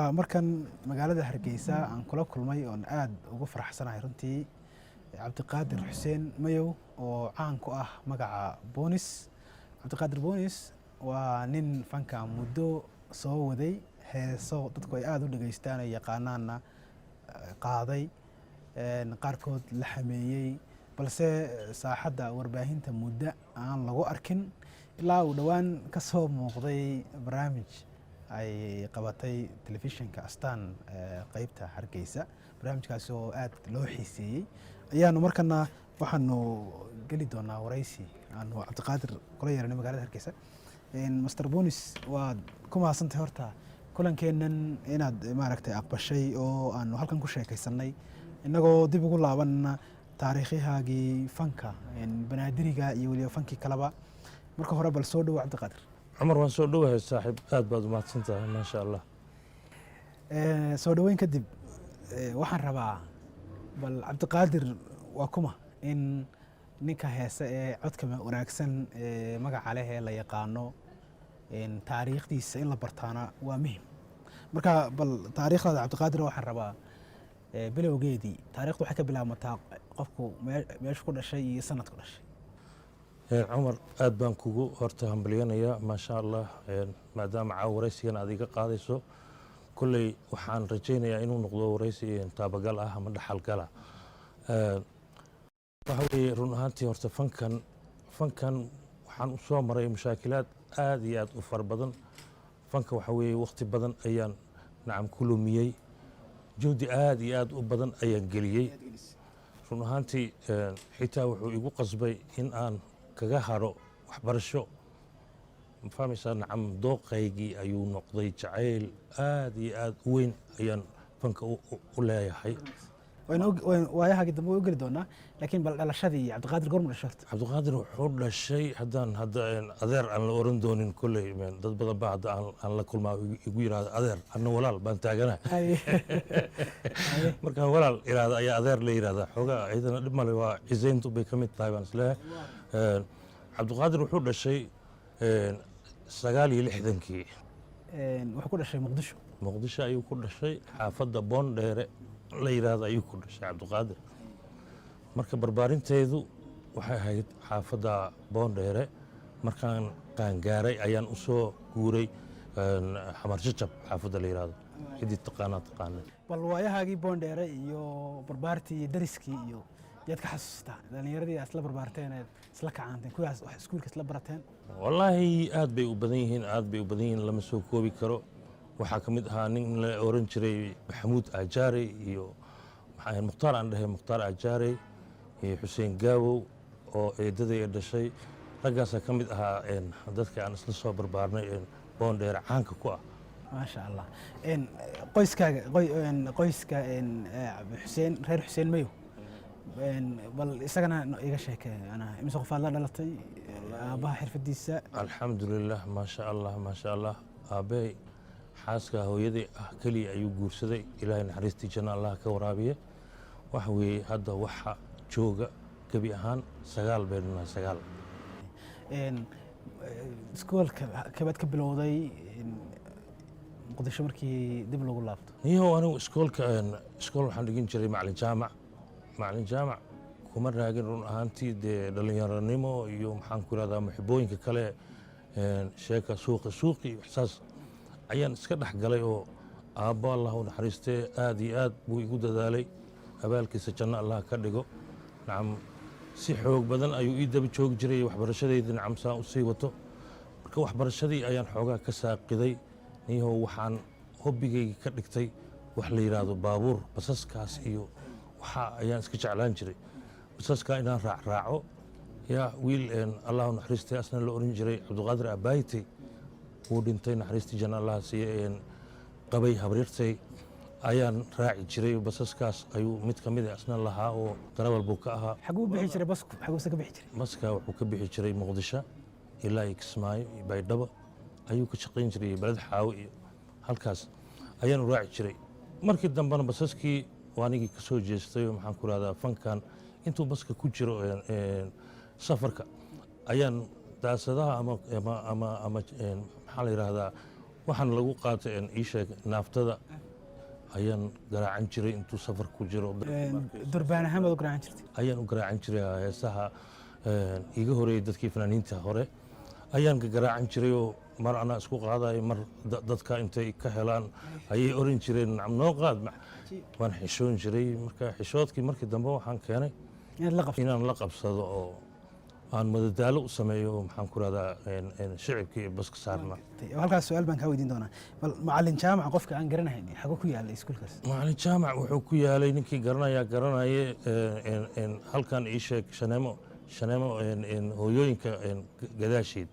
markan magaalada Hargeysa aan kula kulmay oo aad ugu faraxsanahay runtii Cabdiqaadir Xuseen Mayow oo caan ku ah magaca Boonis. Cabdiqaadir Boonis waa nin fanka muddo soo waday heeso dadku ay aad u dhageystaan ay yaqaanaana qaaday qaarkood la xameeyay balse saaxadda warbaahinta muddo aan lagu arkin ilaa uu dhawaan ka soo muuqday barnaamij ay qabatay telefishinka Astaan qaybta Hargeysa. barnaamijkaas oo aad loo xiiseeyay ayaanu markana waxaanu geli doonaa waraysi aanu Cabdiqaadir kula yeeranay magaalada Hargeysa. Master Boonis waa ku mahadsantahay horta kulankeennan inaad maaragtay aqbashay oo aanu halkan ku sheekaysanay inagoo dib ugu laabanna taariikhahaagii fanka banaadiriga iyo waliba fankii kalaba. marka hore bal soo dhaw Cabdiqaadir. عمر وان سو دhowahay saaxiib aad baad u mahadsantahay ma sha Allah. soo dhaweyn kadib waxaan rabaa bal Cabdiqaadir waa kuma in ninka heesa ee codka wanaagsan ee magaca leh ee la yaqaano taariikhdiisa in la bartaana waa muhiim. marka bal taariikhda Cabdiqaadir waxaan rabaa bilowgeedii taariikhdu waxay ka bilaabmataa qofku meesha ku dhashay iyo sanadku dhashay. عمر aad baan kugu horta hambalyanaya ma sha Allah maadaama waraysigan aad iga qaadayso kulley waxaan rajaynayaa inuu noqdo waraysi taabagal ah ama dhaxalgal ah. waxa weeye run ahaantii horta fankan waxaan u soo maray mushaakilaad aad iyo aad u fara badan. fanka waxa weeye waqti badan ayaan nacam ku lumiyey juhdi aad iyo aad u badan ayaan geliyey. run ahaantii xitaa wuxuu igu qasbay in aan kaga haro waxbarasho ma fahmaysaa nacam dooqaygii ayuu noqday jacayl aad iyo aad u weyn ayaan fanka u leeyahay. waayahaagii dambe u geli doonaa laakiin bal dhalashadii Cabdiqaadir goorma dhashay horta? Cabdiqaadir wuxuu dhashay haddaan adeer aan la oran doonin kolley dad badan baa hadda aan la kulmaa igu yidhaahda adeer anna walaal baan taaganahay markaan walaal iraahda ayaa adeer la yidhahdaa xoogaa ciidana dhib male waa cisayntu bay ka mid tahay baan isleeyahay. Cabdiqaadir wuxuu dhashay 69kii wuxuu ku dhashay muqdisho ayuu ku dhashay xaafadda boondheere la yiraahdo ayuu ku dhashay Cabdiqaadir. marka barbaarinteedu waxay ahayd xaafadda boondheere markaan qaangaaray ayaan u soo guuray xamar jajab xaafadda la yiraahdo cidii taqaanay. bal waayahaagii boondheere iyo barbaartii iyo dariskii iyo yaad ka xasuustaa dhalinyaradii isla barbaarteen isla kacaanteen kuwaas wax iskuulka isla barateen? wallaahi aad bay u badan yihiin lama soo koobi karo. waxaa ka mid ahaa nin la oran jiray Maxamuud Ajaare iyo Mukhtaar aan dhahay Mukhtaar Ajaare iyo Xuseen Gaawow oo eedaday dhashay. raggaasa ka mid ahaa dadka aan isla soo barbaarnay boondheer caanka ku ah. ما شاء الله qoyska Xuseen reer Xuseen Mayow bal isagana iga sheekay ana imisa qof la dhalatay aabaha xirfadiisa? alxamdulillah ma sha Allah aabay xaaska hooyadii ah kaliya ayuu guursaday ilaahay naxariistii janna Allah ka waraabiye. waxa weeye hadda waxa jooga gabi ahaan 9 beelna 9. iskoolka kabaad ka bilowday muqdisho markii dib lagu laabto? iyo anigu iskool waxaan dhigin jiray macallin jaamac kuma raagin run ahaantii dee dhalinyaranimo iyo maxaan ku yidhahdaa muxibooyinka kale sheeka suuqi ixsaas ayaan iska dhex galay oo aabbo Allah u naxariistee aad iyo aad buu igu dadaalay abaalkiisa janno Allah ka dhigo. nacam si xoog badan ayuu ii daba joogi jiray waxbarashadeydii nacam saan u sii wato. marka waxbarashadii ayaan xoogaa ka saaqiday niyahow waxaan hobbigayga ka dhigtay wax la yidhaahdo baabuur basaskaas iyo waxa ayaan iska jeclaan jiray basaskaa inaan raacraaco. yaa wiil Allah u naxariistee asna la oran jiray Cabdiqaadir Abaaytay wuu dhintay naxariistii janna Allah siiye qabay habriirtay ayaan raaci jiray basaskaas ayuu mid ka mid ah asna lahaa oo darawal buu ka ahaa. xaguu bixi jiray basku xaguusa ka bixi jiray? baska wuxuu ka bixi jiray Muqdisho ilaa Kismaayo iyo Baydhabo ayuu ka shaqayn jiray balad xaawo iyo halkaas ayaan raaci jiray. markii dambena basaskii waanigii ka soo jeestay maxaan ku raahdaa fankan intuu baska ku jiro safarka ayaan daasadaha ama maxaa la yiraahdaa waxaan lagu qaatay ii sheeg naaftada ayaan garaacan jiray intuu safar ku jiro durbaan ahaan baad u garaacan jirtay ayaan u garaacan jiray heesaha iga horeeyey dadkii fanaaniinta hore ayaan ka garaacan jiray oo mar anaa isku qaadayo mar dadka intay ka helaan ayay oran jireen nacam noo qaad waan xishoon jiray marka xishoodkii markii dambe waxaan keenay inaan la qabsado oo aan madadaalo u sameeyo maxaan ku rahdaa shicibkii baska saarna halkaas su-aal baan kaa weydiin doonaa bal macalin jaamac qofka aan garanahayn xago ku yaalay iskuulkaas macalin jaamac wuxuu ku yaalay ninkii garanaye halkan ii sheeg shaneemo hooyooyinka gadaasheed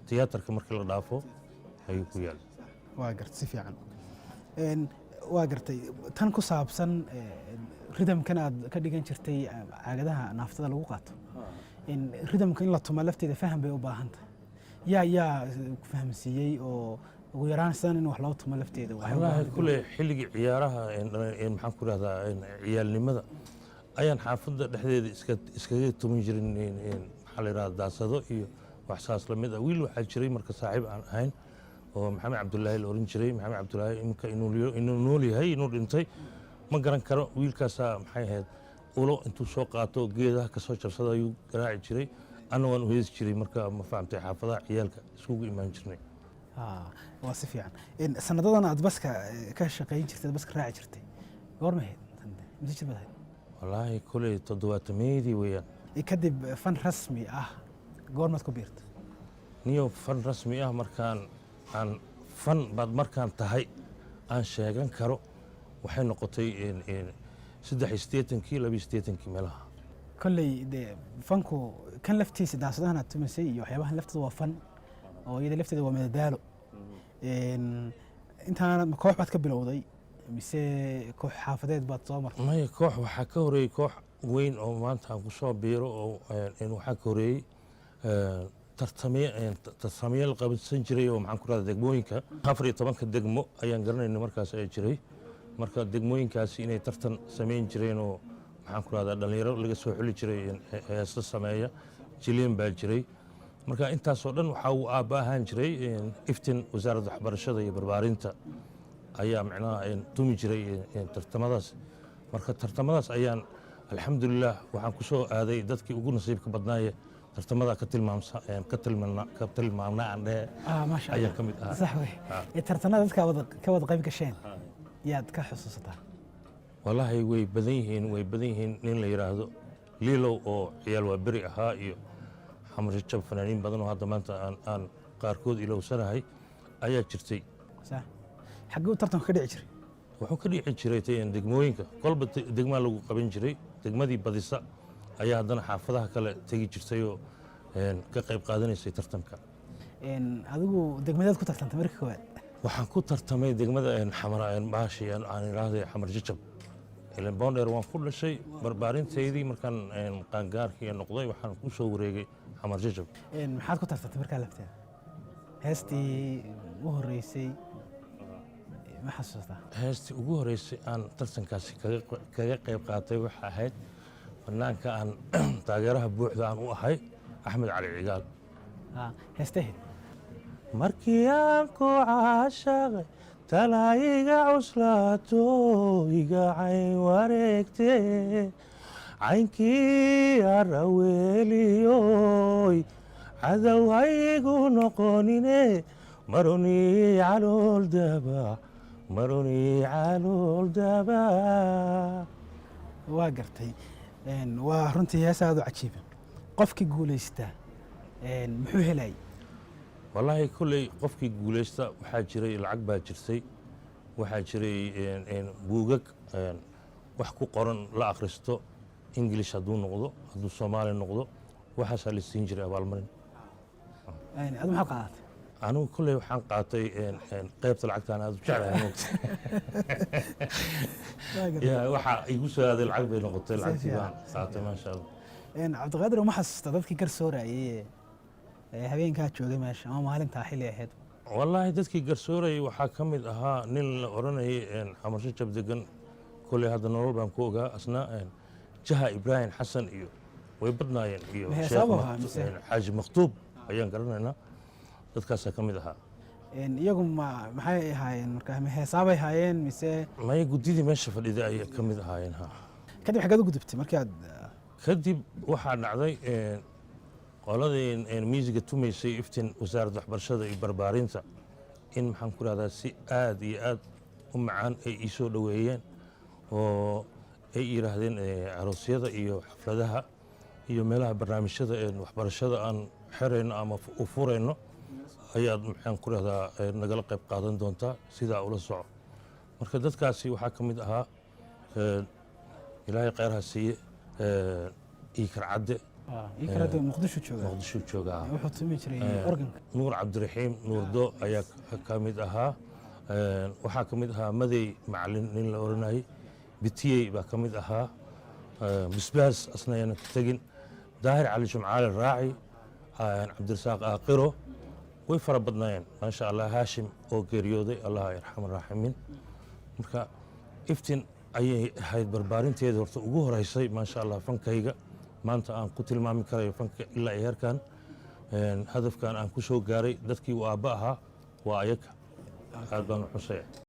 tiyaatarka markii la dhaafo ayuu ku yaalay waa gartay si fiican waa gartay tan ku saabsan ridamkan aad ka dhigan jirtay caagadaha naaftada lagu qaato ridamka in la tumo lafteeda faham bay u baahan tahay yaa fahamsiiyey oo ugu yaraan sidan in wax loo tumo lafteeda wallaahi kule xilligii ciyaaraha maxaan ku rahdaa ciyaalnimada ayaan xaafadda dhexdeeda iskaga tuman jirin maxaa la yidhahda daasado iyo wax saas la mid ah wiil waxaa jiray marka saaxiib aan ahayn oo maxamed cabdulaahi la oran jiray maxamed cabdulaahi iminka inuu nool yahay inuu dhintay ma garan karo wiilkaasaa maxay ahayd ulo intuu soo qaato geedaha ka soo jabsado ayuu garaaci jiray anna waan u heesi jiray marka ma fahamtay xaafadaha ciyaalka iskugu imaan jirnay waa si fiican sanadadan aad baska ka shaqayn jirtay baska raaci jirtay goorma ahayd mise jir baad ahayd wallaahi koley 70meedii weeyaan kadib fan rasmi ah goormaad ku biirtay niyo fan rasmi ah markaan aan fan baad markaan tahay aan sheegan karo waxay noqotay 83 meelaha kolley dee fanku kan laftiisa daasadahan aad tumaysay iyo waxyaabahan laftooda waa fan oo iyada lafteeda waa madadaalo intaana koox baad ka bilowday mise koox xaafadeed baad soo martay maya koox waxaa ka horeeyey koox weyn oo maanta aan ku soo biiro oo waxaa ka horeeyey tartamiye la qabansan jiray oo maxaan ku rahdaa degmooyinka 14 degmo ayaan garanayna markaas ay jiray marka degmooyinkaasi inay tartan samayn jireen oo maxaan ku rahdaa dhallinyaro laga soo xuli jiray heeso sameeya jilyan baa jiray marka intaasoo dhan waxaa uu aabba ahaan jiray iftin wasaaradda waxbarashada iyo barbaarinta ayaa macnaha tumi jiray tartamadaas marka tartamadaas ayaan alxamdulilah waxaan ku soo aaday dadkii ugu nasiibka badnaaye tartamada ka tilmaamnaa aan dhehe ayaa ka mid ahaa sax wey tartanada dadka ka wada qayb gasheen yaad ka xusuusataa wallaahi way badan yihiin nin la yidhaahdo liilow oo ciyaal waa beri ahaa iyo xamar jajab fanaaniin badan oo hadda maanta aan qaarkood ilowsanahay ayaa jirtay xagguu tartanku ka dhici jiray wuxuu ka dhici jiray degmooyinka kolba degmaa lagu qaban jiray degmadii badisa ayaa haddana xaafadaha kale tegi jirtay oo ka qayb qaadanaysay tartanka adigu degmadeed ku tartantay markii koowaad waxaan ku tartamay degmada baashi aan idhaahday xamar jajab ilan boondheer waan ku dhashay barbaarintaydii markaan qaangaarkii noqday waxaan ku soo wareegay xamar jajab maxaad ku tartantay markaa lafteeda heestii ugu horreysay ma xasuustaa heestii ugu horreysay aan tartankaasi kaga qayb qaatay waxa ahayd fanaanka aan taageeraha buuxda aan u ahay axmed cali cigaal heestaheed markii aan ku caashaqay talaa iga cuslaato iga cayn wareegtee caynkii araweeliyoy cadow haygu noqonine marunii calool daba waa gartay waa runtii hees aad u cajiiban qofkii guulaysta muxuu helayay wallaahi kolley qofkii guulaysta waxaa jiray lacag baa jirtay waxaa jiray buugag wax ku qoran la akhristo ingilish hadduu noqdo hadduu soomaali noqdo waxaasaa la siin jiray abaalmarin adu maxaad qaadatay anigu kolley waxaan qaatay qaybta lacagtaan aad u jeclahay waxaa igu soo aaday lacag bay noqotay lacagtii baan qaatay maasha allah cabdiqaadir ma xasuusta dadkii garsoorayay habeenkaa joogay meesha ama maalintaa xilli ahayd wallaahi dadkii garsoorayay waxaa ka mid ahaa nin la odhanayay xamar jajab degan kolley hadda nolol baan ku ogaa asna jaha ibraahim xasan iyo way badnaayeen iyo xaaji maktuub ayaan garanaynaa dadkaasaa ka mid ahaa iyagu maxay ahaayeen markaa heesaabay haayeen mise maya guddidii meesha fadhida ayay ka mid ahaayeen ha kadib xaggeed u gudubtay markii aad kadib waxaa dhacday qoladii miisiga tumaysay iftiin wasaaradda waxbarashada iyo barbaarinta in maxaan ku rahdaa si aad iyo aad u macaan ay ii soo dhoweeyeen oo ay yidhaahdeen aroosyada iyo xafladaha iyo meelaha barnaamijyada waxbarashada aan xerayno ama u furayno ayaad maxaan ku rahdaa nagala qayb qaadan doontaa sidaa ula soco marka dadkaasi waxaa ka mid ahaa ilaahay khayraha siiye iikar cadde muqdisho jooga wuxuu tumi jiray organka nuur cabdiraxiim nuurdo ayaa ka mid ahaa waxaa ka mid ahaa madey macalin nin la oranayay bitiyey baa ka mid ahaa bisbaas asna ayaanan ka tegin daahir cali jumcaale raaci cabdirasaaq aaqiro way fara badnaayeen maasha allah haashim oo geeriyooday allah yarxam raaximiin marka iftiin ayay ahayd barbaarinteeda horta ugu horeysay maasha allah fankayga maanta aan ku tilmaami karayo fanka ilaa iyo heerkan hadafkan aan ku soo gaaray dadkii uu aabba ahaa waa ayaga aad baan u xusaya